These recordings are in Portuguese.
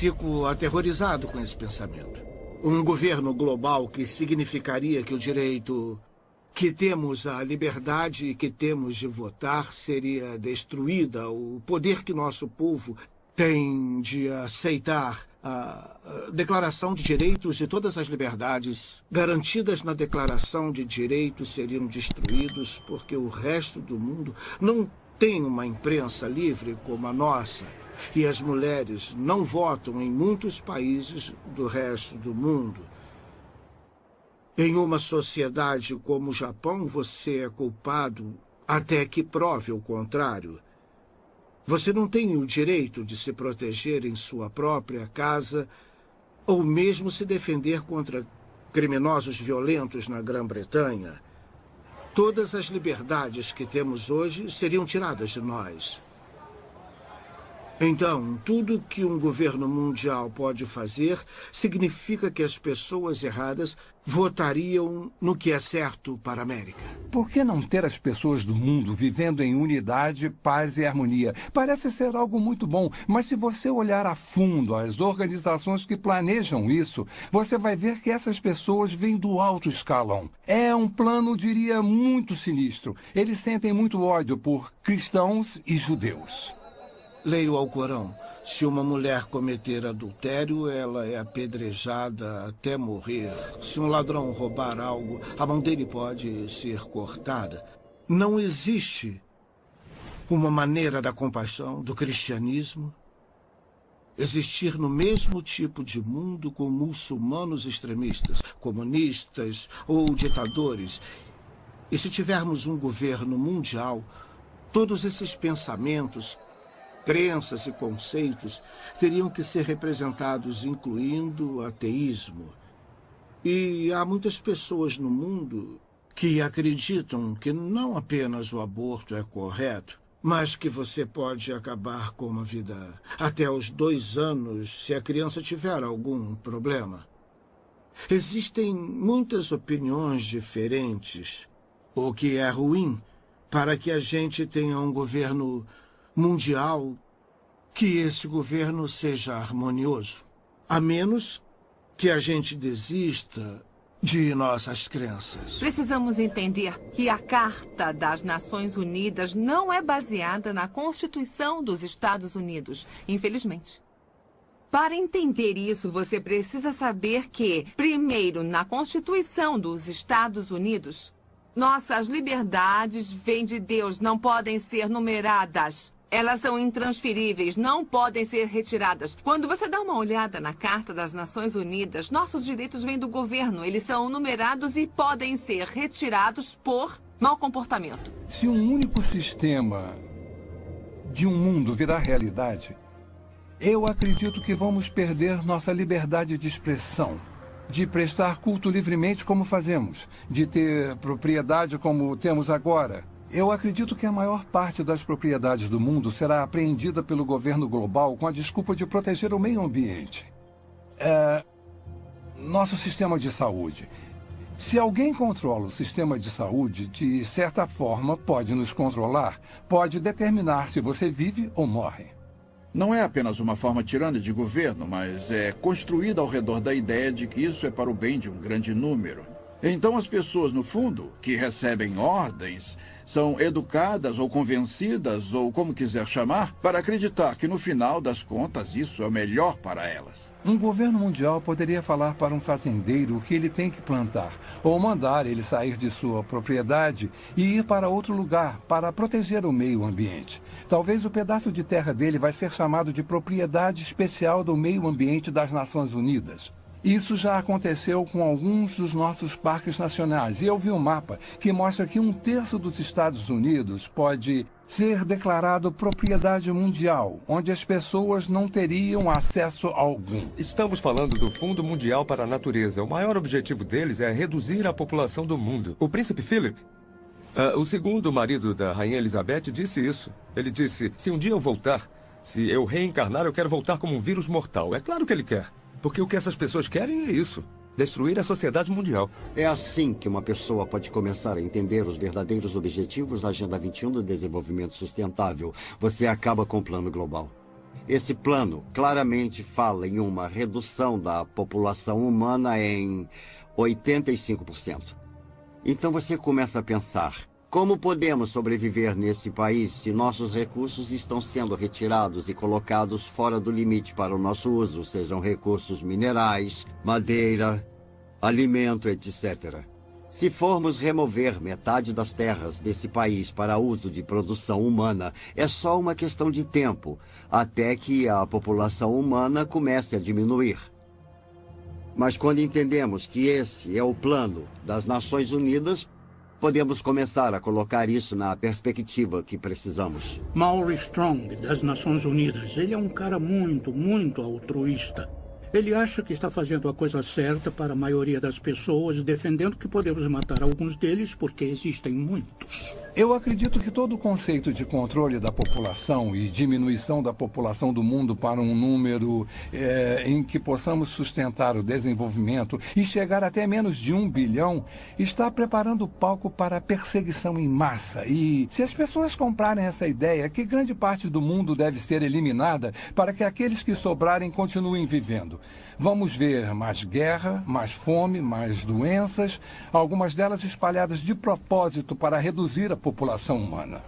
fico aterrorizado com esse pensamento. Um governo global que significaria que o direito que temos à liberdade e que temos de votar seria destruída. O poder que nosso povo tem de aceitar a Declaração de Direitos de todas as liberdades garantidas na Declaração de Direitos seriam destruídos porque o resto do mundo não tem uma imprensa livre como a nossa. E as mulheres não votam em muitos países do resto do mundo. Em uma sociedade como o Japão, você é culpado até que prove o contrário. Você não tem o direito de se proteger em sua própria casa ou mesmo se defender contra criminosos violentos na Grã-Bretanha. Todas as liberdades que temos hoje seriam tiradas de nós. Então, tudo que um governo mundial pode fazer significa que as pessoas erradas votariam no que é certo para a América. Por que não ter as pessoas do mundo vivendo em unidade, paz e harmonia? Parece ser algo muito bom, mas se você olhar a fundo as organizações que planejam isso, você vai ver que essas pessoas vêm do alto escalão. É um plano, diria, muito sinistro. Eles sentem muito ódio por cristãos e judeus. Leia o Alcorão. Se uma mulher cometer adultério, ela é apedrejada até morrer. Se um ladrão roubar algo, a mão dele pode ser cortada. Não existe uma maneira da compaixão, do cristianismo, existir no mesmo tipo de mundo com muçulmanos extremistas, comunistas ou ditadores. E se tivermos um governo mundial, todos esses pensamentos, crenças e conceitos teriam que ser representados, incluindo o ateísmo. E há muitas pessoas no mundo que acreditam que não apenas o aborto é correto, mas que você pode acabar com uma vida até os 2 anos se a criança tiver algum problema. Existem muitas opiniões diferentes, o que é ruim para que a gente tenha um governo mundial, que esse governo seja harmonioso, a menos que a gente desista de nossas crenças. Precisamos entender que a Carta das Nações Unidas não é baseada na Constituição dos Estados Unidos, infelizmente. Para entender isso, você precisa saber que, primeiro, na Constituição dos Estados Unidos, nossas liberdades vêm de Deus, não podem ser numeradas. Elas são intransferíveis, não podem ser retiradas. Quando você dá uma olhada na Carta das Nações Unidas, nossos direitos vêm do governo. Eles são numerados e podem ser retirados por mau comportamento. Se um único sistema de um mundo virar realidade, eu acredito que vamos perder nossa liberdade de expressão, de prestar culto livremente como fazemos, de ter propriedade como temos agora. Eu acredito que a maior parte das propriedades do mundo será apreendida pelo governo global com a desculpa de proteger o meio ambiente. Nosso sistema de saúde. Se alguém controla o sistema de saúde, de certa forma, pode nos controlar, pode determinar se você vive ou morre. Não é apenas uma forma tirana de governo, mas é construída ao redor da ideia de que isso é para o bem de um grande número. Então as pessoas, no fundo, que recebem ordens, são educadas ou convencidas, ou como quiser chamar, para acreditar que no final das contas isso é o melhor para elas. Um governo mundial poderia falar para um fazendeiro o que ele tem que plantar, ou mandar ele sair de sua propriedade e ir para outro lugar para proteger o meio ambiente. Talvez o pedaço de terra dele vai ser chamado de propriedade especial do meio ambiente das Nações Unidas. Isso já aconteceu com alguns dos nossos parques nacionais. E eu vi um mapa que mostra que 1/3 dos Estados Unidos pode ser declarado propriedade mundial, onde as pessoas não teriam acesso algum. Estamos falando do Fundo Mundial para a Natureza. O maior objetivo deles é reduzir a população do mundo. O príncipe Philip, o segundo marido da rainha Elizabeth, disse isso. Ele disse, se um dia eu voltar, se eu reencarnar, eu quero voltar como um vírus mortal. É claro que ele quer. Porque o que essas pessoas querem é isso. Destruir a sociedade mundial. É assim que uma pessoa pode começar a entender os verdadeiros objetivos da Agenda 21 do Desenvolvimento Sustentável. Você acaba com o plano global. Esse plano claramente fala em uma redução da população humana em 85%. Então você começa a pensar, como podemos sobreviver nesse país se nossos recursos estão sendo retirados e colocados fora do limite para o nosso uso, sejam recursos minerais, madeira, alimento, etc. Se formos remover metade das terras desse país para uso de produção humana, é só uma questão de tempo, até que a população humana comece a diminuir. Mas quando entendemos que esse é o plano das Nações Unidas, podemos começar a colocar isso na perspectiva que precisamos. Maury Strong, das Nações Unidas, ele é um cara muito altruísta. Ele acha que está fazendo a coisa certa para a maioria das pessoas, defendendo que podemos matar alguns deles porque existem muitos. Eu acredito que todo o conceito de controle da população e diminuição da população do mundo para um número em que possamos sustentar o desenvolvimento e chegar até menos de 1 bilhão está preparando o palco para a perseguição em massa. E se as pessoas comprarem essa ideia, que grande parte do mundo deve ser eliminada para que aqueles que sobrarem continuem vivendo. Vamos ver mais guerra, mais fome, mais doenças, algumas delas espalhadas de propósito para reduzir a população humana.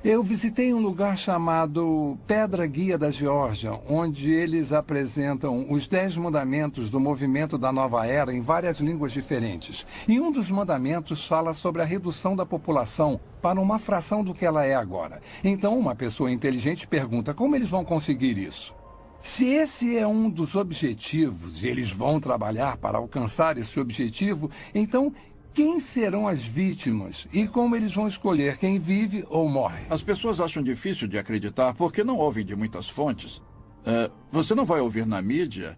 Eu visitei um lugar chamado Pedra Guia da Geórgia, onde eles apresentam os 10 mandamentos do movimento da Nova Era em várias línguas diferentes. E um dos mandamentos fala sobre a redução da população para uma fração do que ela é agora. Então, uma pessoa inteligente pergunta como eles vão conseguir isso. Se esse é um dos objetivos e eles vão trabalhar para alcançar esse objetivo, então quem serão as vítimas e como eles vão escolher quem vive ou morre? As pessoas acham difícil de acreditar porque não ouvem de muitas fontes. Você não vai ouvir na mídia,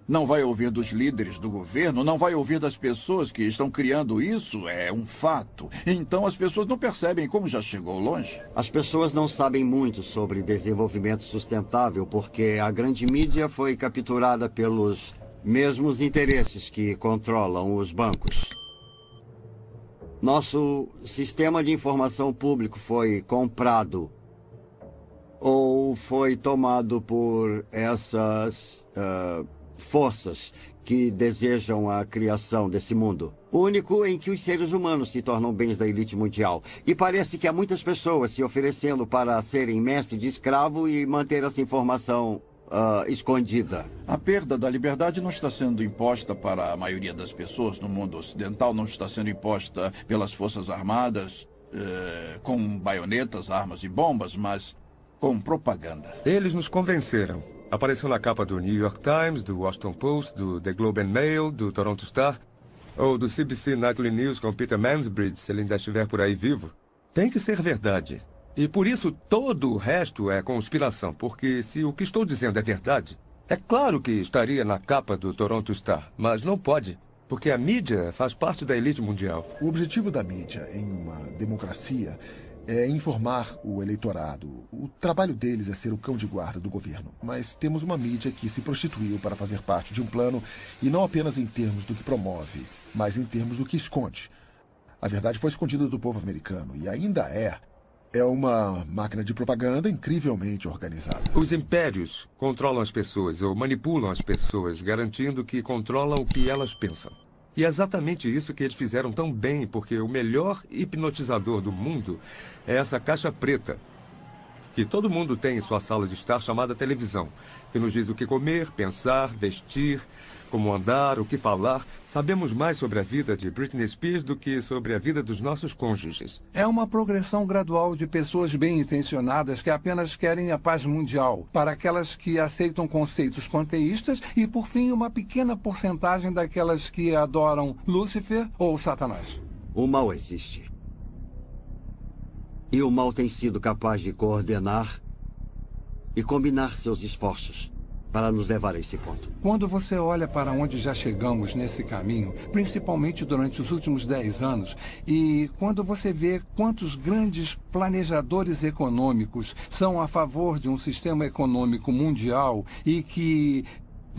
não vai ouvir dos líderes do governo, não vai ouvir das pessoas que estão criando isso, é um fato. Então as pessoas não percebem como já chegou longe. As pessoas não sabem muito sobre desenvolvimento sustentável porque a grande mídia foi capturada pelos mesmos interesses que controlam os bancos. Nosso sistema de informação público foi comprado ou foi tomado por essas forças que desejam a criação desse mundo único em que os seres humanos se tornam bens da elite mundial. E parece que há muitas pessoas se oferecendo para serem mestre de escravo e manter essa informação escondida. A perda da liberdade não está sendo imposta para a maioria das pessoas no mundo ocidental, não está sendo imposta pelas forças armadas com baionetas, armas e bombas, mas com propaganda. Eles nos convenceram. Apareceu na capa do New York Times, do Washington Post, do The Globe and Mail, do Toronto Star, ou do CBC Nightly News com Peter Mansbridge, se ele ainda estiver por aí vivo. Tem que ser verdade. E por isso todo o resto é conspiração, porque se o que estou dizendo é verdade, é claro que estaria na capa do Toronto Star, mas não pode, porque a mídia faz parte da elite mundial. O objetivo da mídia em uma democracia é informar o eleitorado. O trabalho deles é ser o cão de guarda do governo. Mas temos uma mídia que se prostituiu para fazer parte de um plano, e não apenas em termos do que promove, mas em termos do que esconde. A verdade foi escondida do povo americano, e ainda é. É uma máquina de propaganda incrivelmente organizada. Os impérios controlam as pessoas ou manipulam as pessoas, garantindo que controlam o que elas pensam. E é exatamente isso que eles fizeram tão bem, porque o melhor hipnotizador do mundo é essa caixa preta, que todo mundo tem em sua sala de estar, chamada televisão, que nos diz o que comer, pensar, vestir, como andar, o que falar. Sabemos mais sobre a vida de Britney Spears do que sobre a vida dos nossos cônjuges. É uma progressão gradual de pessoas bem-intencionadas que apenas querem a paz mundial, para aquelas que aceitam conceitos panteístas e, por fim, uma pequena porcentagem daquelas que adoram Lúcifer ou Satanás. O mal existe. E o mal tem sido capaz de coordenar e combinar seus esforços para nos levar a esse ponto. Quando você olha para onde já chegamos nesse caminho, principalmente durante os últimos 10 anos, e quando você vê quantos grandes planejadores econômicos são a favor de um sistema econômico mundial e que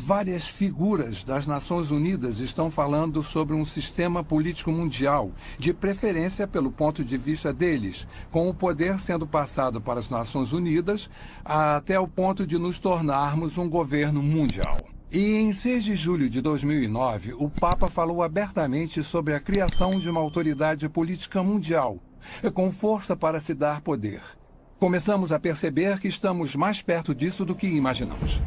Várias figuras das Nações Unidas estão falando sobre um sistema político mundial, de preferência pelo ponto de vista deles, com o poder sendo passado para as Nações Unidas até o ponto de nos tornarmos um governo mundial. E em 6 de julho de 2009, o Papa falou abertamente sobre a criação de uma autoridade política mundial, com força para se dar poder. Começamos a perceber que estamos mais perto disso do que imaginamos.